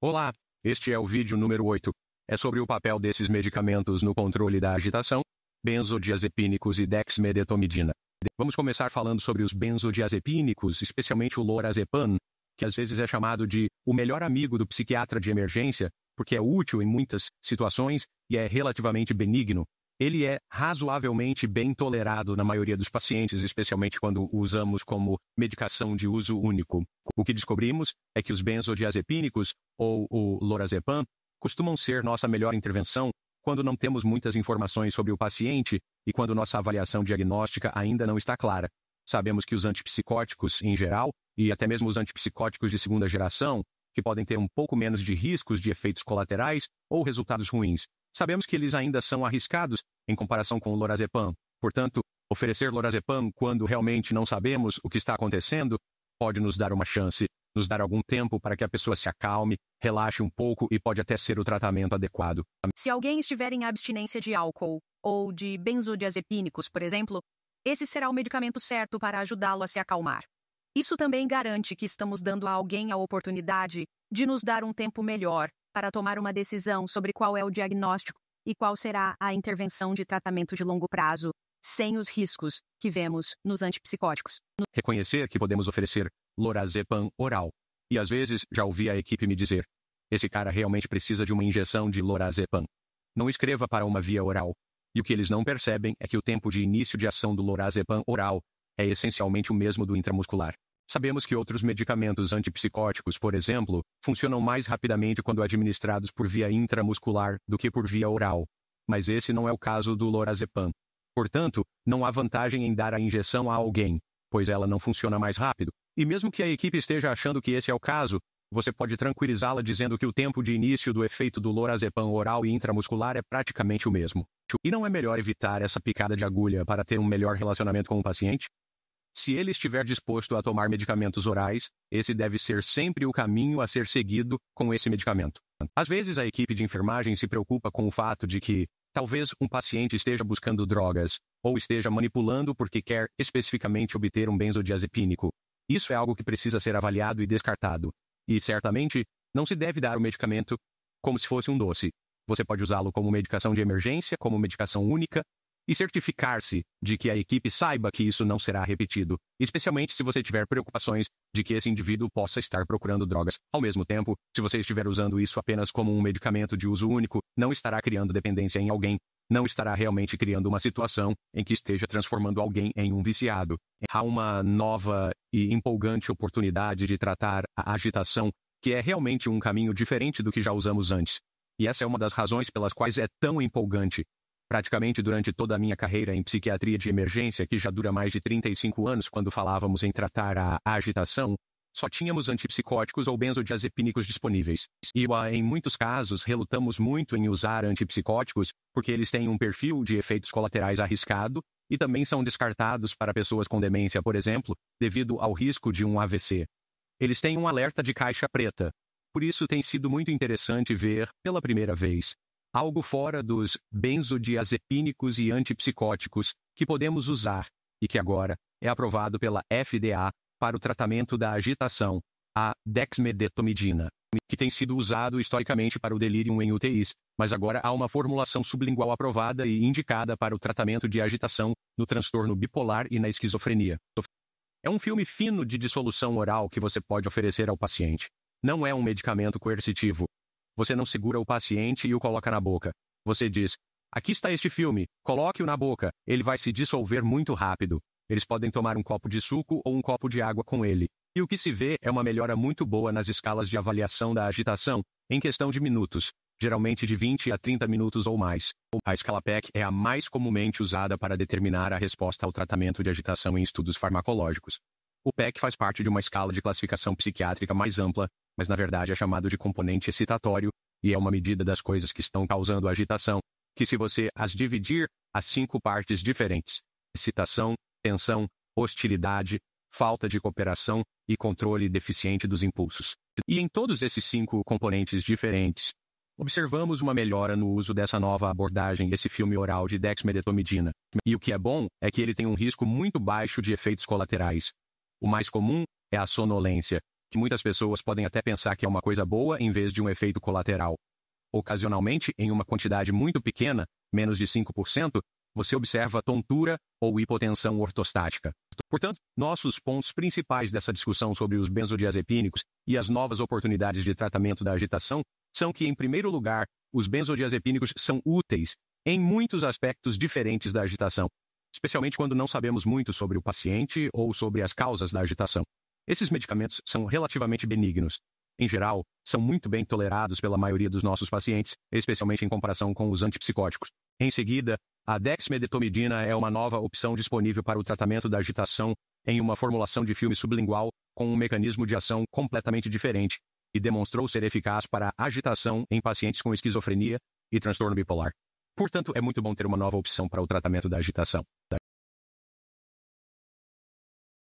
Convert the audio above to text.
Olá, este é o vídeo número 8. É sobre o papel desses medicamentos no controle da agitação, benzodiazepínicos e dexmedetomidina. Vamos começar falando sobre os benzodiazepínicos, especialmente o lorazepam, que às vezes é chamado de o melhor amigo do psiquiatra de emergência, porque é útil em muitas situações e é relativamente benigno. Ele é razoavelmente bem tolerado na maioria dos pacientes, especialmente quando o usamos como medicação de uso único. O que descobrimos é que os benzodiazepínicos, ou o lorazepam, costumam ser nossa melhor intervenção quando não temos muitas informações sobre o paciente e quando nossa avaliação diagnóstica ainda não está clara. Sabemos que os antipsicóticos, em geral, e até mesmo os antipsicóticos de segunda geração, que podem ter um pouco menos de riscos de efeitos colaterais ou resultados ruins, sabemos que eles ainda são arriscados em comparação com o lorazepam. Portanto, oferecer lorazepam quando realmente não sabemos o que está acontecendo pode nos dar uma chance, nos dar algum tempo para que a pessoa se acalme, relaxe um pouco e pode até ser o tratamento adequado. Se alguém estiver em abstinência de álcool ou de benzodiazepínicos, por exemplo, esse será o medicamento certo para ajudá-lo a se acalmar. Isso também garante que estamos dando a alguém a oportunidade de nos dar um tempo melhor para tomar uma decisão sobre qual é o diagnóstico e qual será a intervenção de tratamento de longo prazo, sem os riscos que vemos nos antipsicóticos. Reconhecer que podemos oferecer lorazepam oral. E às vezes já ouvi a equipe me dizer, esse cara realmente precisa de uma injeção de lorazepam. Não escreva para uma via oral. E o que eles não percebem é que o tempo de início de ação do lorazepam oral é essencialmente o mesmo do intramuscular. Sabemos que outros medicamentos antipsicóticos, por exemplo, funcionam mais rapidamente quando administrados por via intramuscular do que por via oral. Mas esse não é o caso do lorazepam. Portanto, não há vantagem em dar a injeção a alguém, pois ela não funciona mais rápido. E mesmo que a equipe esteja achando que esse é o caso, você pode tranquilizá-la dizendo que o tempo de início do efeito do lorazepam oral e intramuscular é praticamente o mesmo. E não é melhor evitar essa picada de agulha para ter um melhor relacionamento com o paciente? Se ele estiver disposto a tomar medicamentos orais, esse deve ser sempre o caminho a ser seguido com esse medicamento. Às vezes a equipe de enfermagem se preocupa com o fato de que talvez um paciente esteja buscando drogas, ou esteja manipulando porque quer especificamente obter um benzodiazepínico. Isso é algo que precisa ser avaliado e descartado. E certamente, não se deve dar o medicamento como se fosse um doce. Você pode usá-lo como medicação de emergência, como medicação única, e certificar-se de que a equipe saiba que isso não será repetido, especialmente se você tiver preocupações de que esse indivíduo possa estar procurando drogas. Ao mesmo tempo, se você estiver usando isso apenas como um medicamento de uso único, não estará criando dependência em alguém, não estará realmente criando uma situação em que esteja transformando alguém em um viciado. Há uma nova e empolgante oportunidade de tratar a agitação, que é realmente um caminho diferente do que já usamos antes. E essa é uma das razões pelas quais é tão empolgante. Praticamente durante toda a minha carreira em psiquiatria de emergência, que já dura mais de 35 anos, quando falávamos em tratar a agitação, só tínhamos antipsicóticos ou benzodiazepínicos disponíveis. E em muitos casos relutamos muito em usar antipsicóticos porque eles têm um perfil de efeitos colaterais arriscado e também são descartados para pessoas com demência, por exemplo, devido ao risco de um AVC. Eles têm um alerta de caixa preta. Por isso tem sido muito interessante ver, pela primeira vez, algo fora dos benzodiazepínicos e antipsicóticos que podemos usar e que agora é aprovado pela FDA para o tratamento da agitação, a dexmedetomidina, que tem sido usado historicamente para o delírio em UTIs, mas agora há uma formulação sublingual aprovada e indicada para o tratamento de agitação no transtorno bipolar e na esquizofrenia. É um filme fino de dissolução oral que você pode oferecer ao paciente. Não é um medicamento coercitivo. Você não segura o paciente e o coloca na boca. Você diz, aqui está este filme, coloque-o na boca, ele vai se dissolver muito rápido. Eles podem tomar um copo de suco ou um copo de água com ele. E o que se vê é uma melhora muito boa nas escalas de avaliação da agitação, em questão de minutos, geralmente de 20 a 30 minutos ou mais. A escala PEC é a mais comumente usada para determinar a resposta ao tratamento de agitação em estudos farmacológicos. O PEC faz parte de uma escala de classificação psiquiátrica mais ampla, mas na verdade é chamado de componente excitatório, e é uma medida das coisas que estão causando agitação, que se você as dividir a 5 partes diferentes, excitação, tensão, hostilidade, falta de cooperação e controle deficiente dos impulsos. E em todos esses 5 componentes diferentes, observamos uma melhora no uso dessa nova abordagem, esse filme oral de dexmedetomidina. E o que é bom é que ele tem um risco muito baixo de efeitos colaterais. O mais comum é a sonolência, que muitas pessoas podem até pensar que é uma coisa boa em vez de um efeito colateral. Ocasionalmente, em uma quantidade muito pequena, menos de 5%, você observa tontura ou hipotensão ortostática. Portanto, nossos pontos principais dessa discussão sobre os benzodiazepínicos e as novas oportunidades de tratamento da agitação são que, em primeiro lugar, os benzodiazepínicos são úteis em muitos aspectos diferentes da agitação, especialmente quando não sabemos muito sobre o paciente ou sobre as causas da agitação. Esses medicamentos são relativamente benignos. Em geral, são muito bem tolerados pela maioria dos nossos pacientes, especialmente em comparação com os antipsicóticos. Em seguida, a dexmedetomidina é uma nova opção disponível para o tratamento da agitação em uma formulação de filme sublingual com um mecanismo de ação completamente diferente e demonstrou ser eficaz para a agitação em pacientes com esquizofrenia e transtorno bipolar. Portanto, é muito bom ter uma nova opção para o tratamento da agitação.